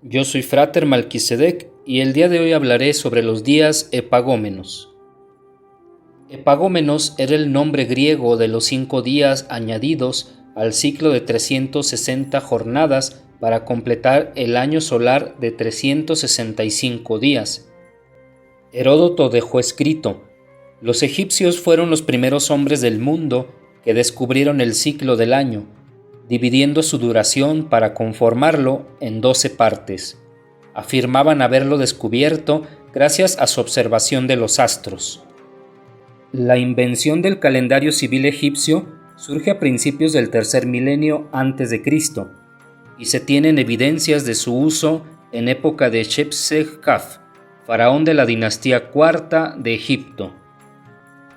Yo soy Frater Malquisedec y el día de hoy hablaré sobre los días epagómenos. Epagómenos era el nombre griego de los 5 días añadidos al ciclo de 360 jornadas para completar el año solar de 365 días. Heródoto dejó escrito: los egipcios fueron los primeros hombres del mundo que descubrieron el ciclo del año, dividiendo su duración para conformarlo en 12 partes. Afirmaban haberlo descubierto gracias a su observación de los astros. La invención del calendario civil egipcio surge a principios del tercer milenio antes de Cristo, y se tienen evidencias de su uso en época de Shepseskaf, faraón de la dinastía cuarta de Egipto.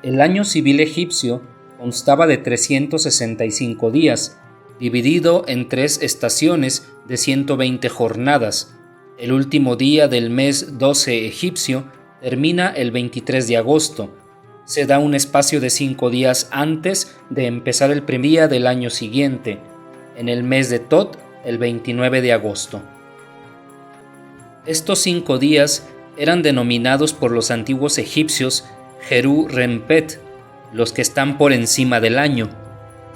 El año civil egipcio constaba de 365 días, dividido en 3 estaciones de 120 jornadas. El último día del mes 12 egipcio termina el 23 de agosto. Se da un espacio de 5 días antes de empezar el primer día del año siguiente, en el mes de Tot, el 29 de agosto. Estos 5 días eran denominados por los antiguos egipcios Jeru Rempet, los que están por encima del año.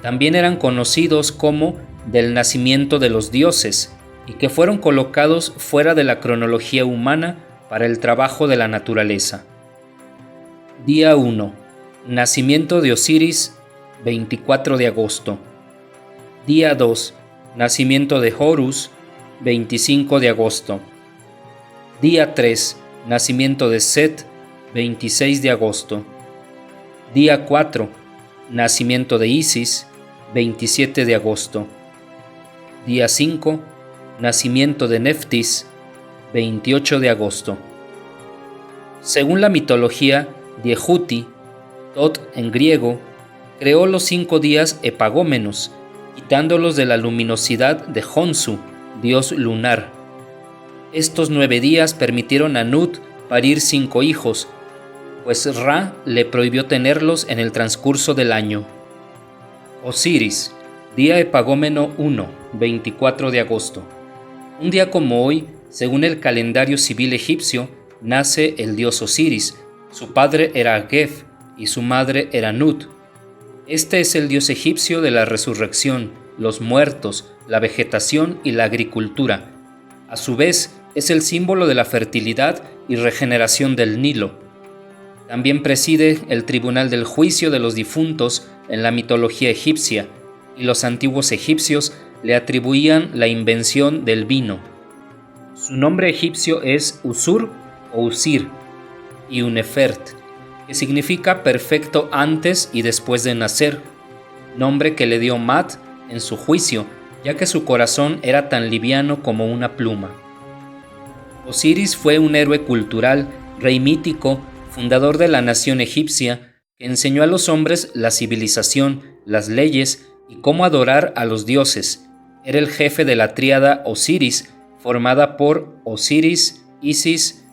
También eran conocidos como del nacimiento de los dioses, y que fueron colocados fuera de la cronología humana para el trabajo de la naturaleza. Día 1. Nacimiento de Osiris, 24 de agosto. Día 2. Nacimiento de Horus, 25 de agosto. Día 3. Nacimiento de Set, 26 de agosto. Día 4. Nacimiento de Isis, 27 de agosto. Día 5. Nacimiento de Neftis, 28 de agosto. Según la mitología, Diehuti, Tot en griego, creó los 5 días epagómenos, quitándolos de la luminosidad de Honsu, dios lunar. Estos 9 días permitieron a Nut parir 5 hijos, pues Ra le prohibió tenerlos en el transcurso del año. Osiris, día epagómeno 1, 24 de agosto. Un día como hoy, según el calendario civil egipcio, nace el dios Osiris. Su padre era Gef y su madre era Nut. Este es el dios egipcio de la resurrección, los muertos, la vegetación y la agricultura. A su vez, es el símbolo de la fertilidad y regeneración del Nilo. También preside el tribunal del juicio de los difuntos en la mitología egipcia, y los antiguos egipcios le atribuían la invención del vino. Su nombre egipcio es Usur o Usir, y Unefert, que significa perfecto antes y después de nacer, nombre que le dio Mat en su juicio, ya que su corazón era tan liviano como una pluma. Osiris fue un héroe cultural, rey mítico, fundador de la nación egipcia, que enseñó a los hombres la civilización, las leyes y cómo adorar a los dioses. Era el jefe de la tríada Osiris, formada por Osiris, Isis,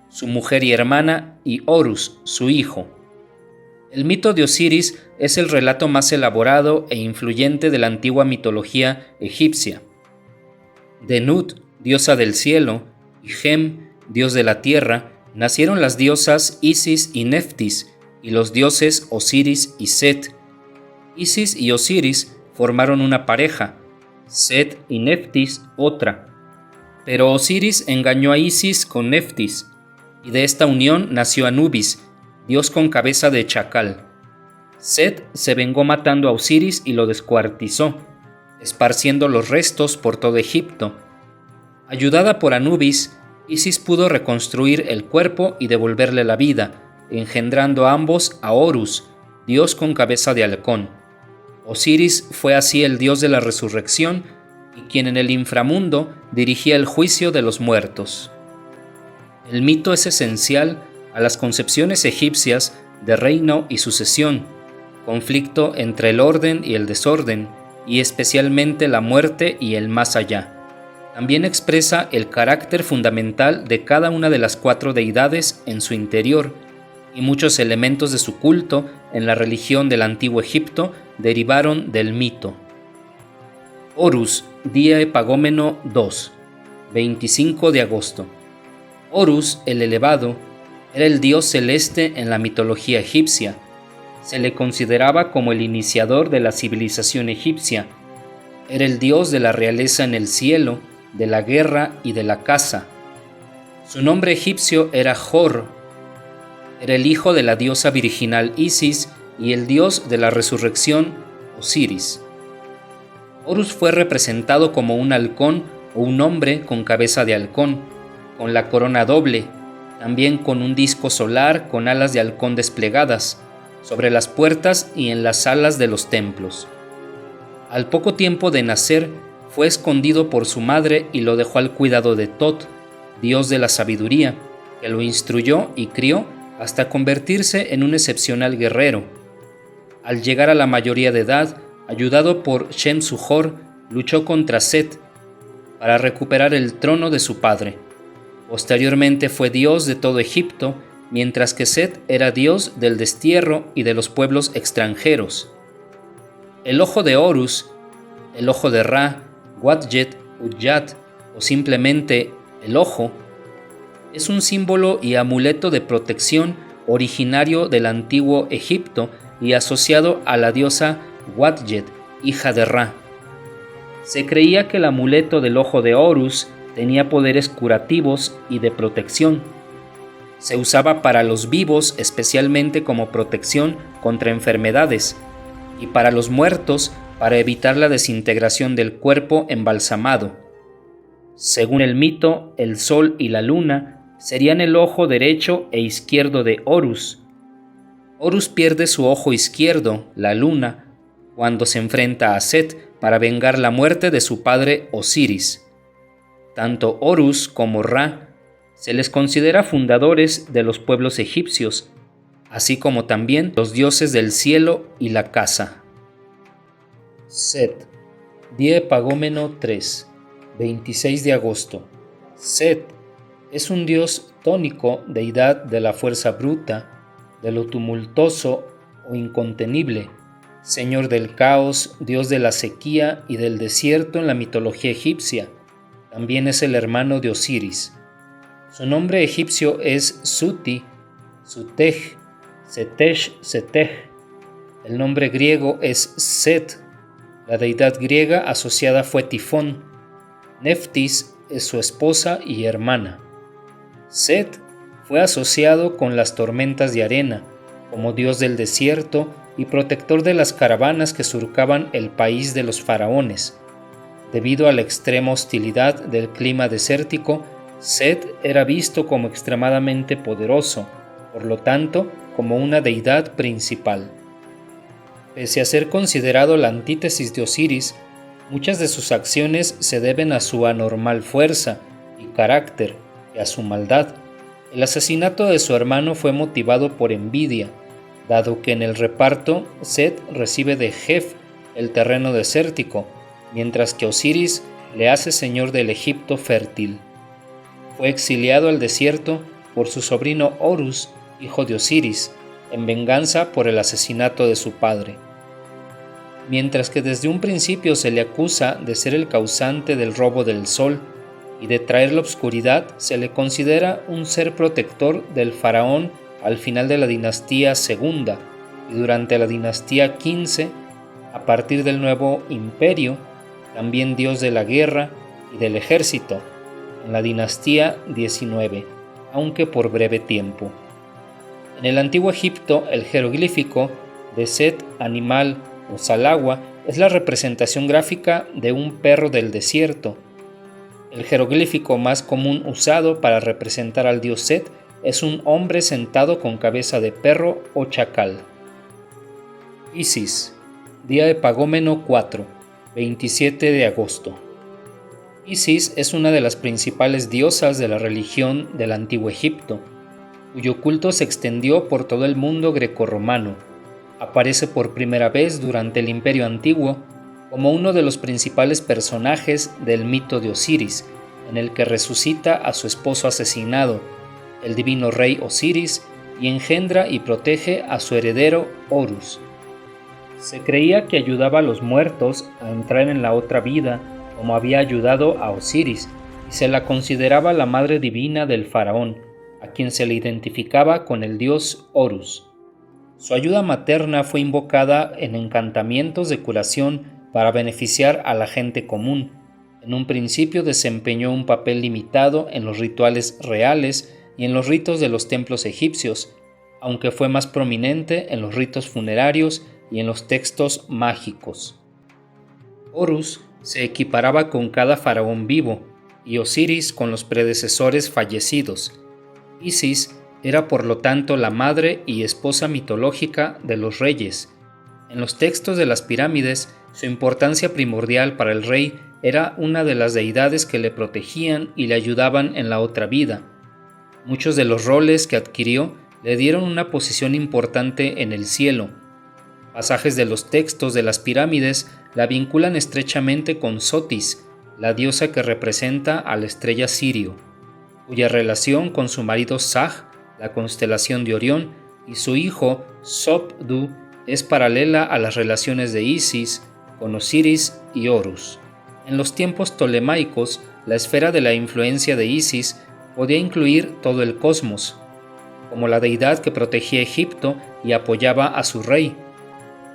su mujer y hermana, y Horus, su hijo. El mito de Osiris es el relato más elaborado e influyente de la antigua mitología egipcia. De Nut, diosa del cielo, y Gem, dios de la tierra, nacieron las diosas Isis y Neftis, y los dioses Osiris y Set. Isis y Osiris formaron una pareja, Set y Neftis otra. Pero Osiris engañó a Isis con Neftis, y de esta unión nació Anubis, dios con cabeza de chacal. Set se vengó matando a Osiris y lo descuartizó, esparciendo los restos por todo Egipto. Ayudada por Anubis, Isis pudo reconstruir el cuerpo y devolverle la vida, engendrando a ambos a Horus, dios con cabeza de halcón. Osiris fue así el dios de la resurrección y quien en el inframundo dirigía el juicio de los muertos. El mito es esencial a las concepciones egipcias de reino y sucesión, conflicto entre el orden y el desorden, y especialmente la muerte y el más allá. También expresa el carácter fundamental de cada una de las 4 deidades en su interior, y muchos elementos de su culto en la religión del antiguo Egipto derivaron del mito. Horus, día epagómeno 2, 25 de agosto. Horus, el elevado, era el dios celeste en la mitología egipcia. Se le consideraba como el iniciador de la civilización egipcia. Era el dios de la realeza en el cielo, de la guerra y de la caza. Su nombre egipcio era Hor. Era el hijo de la diosa virginal Isis y el dios de la resurrección, Osiris. Horus fue representado como un halcón o un hombre con cabeza de halcón, con la corona doble, también con un disco solar con alas de halcón desplegadas, sobre las puertas y en las salas de los templos. Al poco tiempo de nacer, fue escondido por su madre y lo dejó al cuidado de Tot, dios de la sabiduría, que lo instruyó y crió hasta convertirse en un excepcional guerrero. Al llegar a la mayoría de edad, ayudado por Shem-Suhor, luchó contra Set para recuperar el trono de su padre. Posteriormente fue dios de todo Egipto, mientras que Set era dios del destierro y de los pueblos extranjeros. El ojo de Horus, el ojo de Ra, Wadjet, Udjat o simplemente el ojo, es un símbolo y amuleto de protección originario del antiguo Egipto y asociado a la diosa Wadjet, hija de Ra. Se creía que el amuleto del ojo de Horus tenía poderes curativos y de protección. Se usaba para los vivos, especialmente como protección contra enfermedades, y para los muertos, para evitar la desintegración del cuerpo embalsamado. Según el mito, el sol y la luna serían el ojo derecho e izquierdo de Horus. Horus pierde su ojo izquierdo, la luna, cuando se enfrenta a Set para vengar la muerte de su padre Osiris. Tanto Horus como Ra se les considera fundadores de los pueblos egipcios, así como también los dioses del cielo y la caza. Set, día Epagómeno 3, 26 de agosto. Set es un dios tónico, deidad de la fuerza bruta, de lo tumultuoso o incontenible, señor del caos, dios de la sequía y del desierto en la mitología egipcia. También es el hermano de Osiris. Su nombre egipcio es Suti, Sutej, Setesh, Setej. El nombre griego es Set. La deidad griega asociada fue Tifón. Neftis es su esposa y hermana. Set fue asociado con las tormentas de arena, como dios del desierto y protector de las caravanas que surcaban el país de los faraones. Debido a la extrema hostilidad del clima desértico, Set era visto como extremadamente poderoso, por lo tanto, como una deidad principal. Pese a ser considerado la antítesis de Osiris, muchas de sus acciones se deben a su anormal fuerza y carácter y a su maldad. El asesinato de su hermano fue motivado por envidia, dado que en el reparto Set recibe de Jef el terreno desértico, mientras que Osiris le hace señor del Egipto fértil. Fue exiliado al desierto por su sobrino Horus, hijo de Osiris, en venganza por el asesinato de su padre. Mientras que desde un principio se le acusa de ser el causante del robo del sol y de traer la oscuridad, se le considera un ser protector del faraón al final de la dinastía II y durante la dinastía XV, a partir del nuevo imperio, también dios de la guerra y del ejército, en la dinastía XIX, aunque por breve tiempo. En el antiguo Egipto, el jeroglífico de Set, animal o salagua, es la representación gráfica de un perro del desierto. El jeroglífico más común usado para representar al dios Set es un hombre sentado con cabeza de perro o chacal. Isis, día Epagómeno 4, 27 de agosto. Isis es una de las principales diosas de la religión del antiguo Egipto, cuyo culto se extendió por todo el mundo grecorromano. Aparece por primera vez durante el Imperio Antiguo como uno de los principales personajes del mito de Osiris, en el que resucita a su esposo asesinado, el divino rey Osiris, y engendra y protege a su heredero Horus. Se creía que ayudaba a los muertos a entrar en la otra vida, como había ayudado a Osiris, y se la consideraba la madre divina del faraón, a quien se le identificaba con el dios Horus. Su ayuda materna fue invocada en encantamientos de curación para beneficiar a la gente común. En un principio desempeñó un papel limitado en los rituales reales y en los ritos de los templos egipcios, aunque fue más prominente en los ritos funerarios y en los textos mágicos. Horus se equiparaba con cada faraón vivo, y Osiris con los predecesores fallecidos. Isis era por lo tanto la madre y esposa mitológica de los reyes. En los textos de las pirámides, su importancia primordial para el rey era una de las deidades que le protegían y le ayudaban en la otra vida. Muchos de los roles que adquirió le dieron una posición importante en el cielo. Pasajes de los textos de las pirámides la vinculan estrechamente con Sotis, la diosa que representa a la estrella Sirio, cuya relación con su marido Saj, la constelación de Orión, y su hijo Sopdu es paralela a las relaciones de Isis con Osiris y Horus. En los tiempos ptolemaicos, la esfera de la influencia de Isis podía incluir todo el cosmos, como la deidad que protegía Egipto y apoyaba a su rey.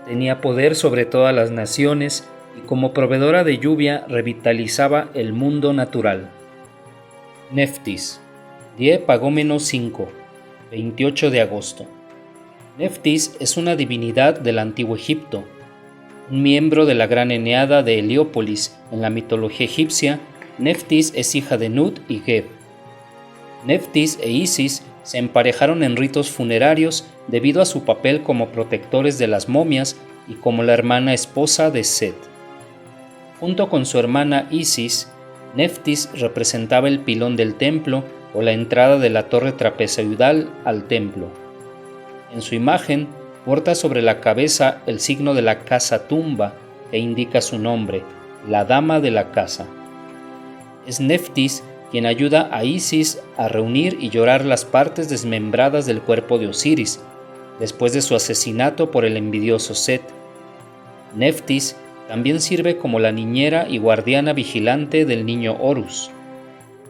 Tenía poder sobre todas las naciones y como proveedora de lluvia revitalizaba el mundo natural. Neftis, Die Pagómenos 5, 28 de agosto. Neftis es una divinidad del Antiguo Egipto. Un miembro de la gran Eneada de Heliópolis en la mitología egipcia, Neftis es hija de Nut y Geb. Neftis e Isis se emparejaron en ritos funerarios debido a su papel como protectores de las momias y como la hermana esposa de Set. Junto con su hermana Isis, Neftis representaba el pilón del templo o la entrada de la torre trapezoidal al templo. En su imagen, porta sobre la cabeza el signo de la casa tumba que indica su nombre, la dama de la casa. Es Neftis quien ayuda a Isis a reunir y llorar las partes desmembradas del cuerpo de Osiris, después de su asesinato por el envidioso Set. Neftis también sirve como la niñera y guardiana vigilante del niño Horus.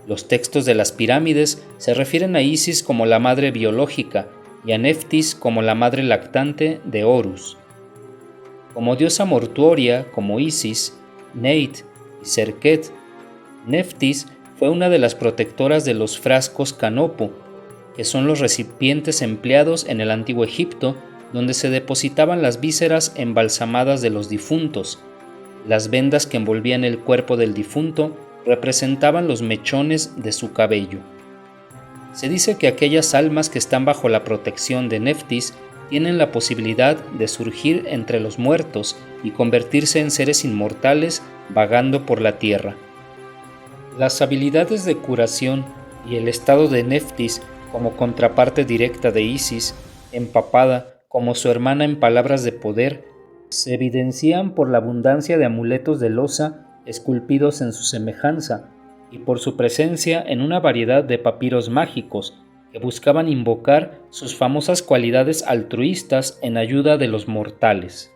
Los textos de las pirámides se refieren a Isis como la madre biológica y a Neftis como la madre lactante de Horus. Como diosa mortuoria como Isis, Neit y Serket, Neftis fue una de las protectoras de los frascos canopo, que son los recipientes empleados en el Antiguo Egipto donde se depositaban las vísceras embalsamadas de los difuntos. Las vendas que envolvían el cuerpo del difunto representaban los mechones de su cabello. Se dice que aquellas almas que están bajo la protección de Neftis tienen la posibilidad de surgir entre los muertos y convertirse en seres inmortales vagando por la tierra. Las habilidades de curación y el estado de Neftis como contraparte directa de Isis, empapada como su hermana en palabras de poder, se evidencian por la abundancia de amuletos de loza esculpidos en su semejanza y por su presencia en una variedad de papiros mágicos que buscaban invocar sus famosas cualidades altruistas en ayuda de los mortales.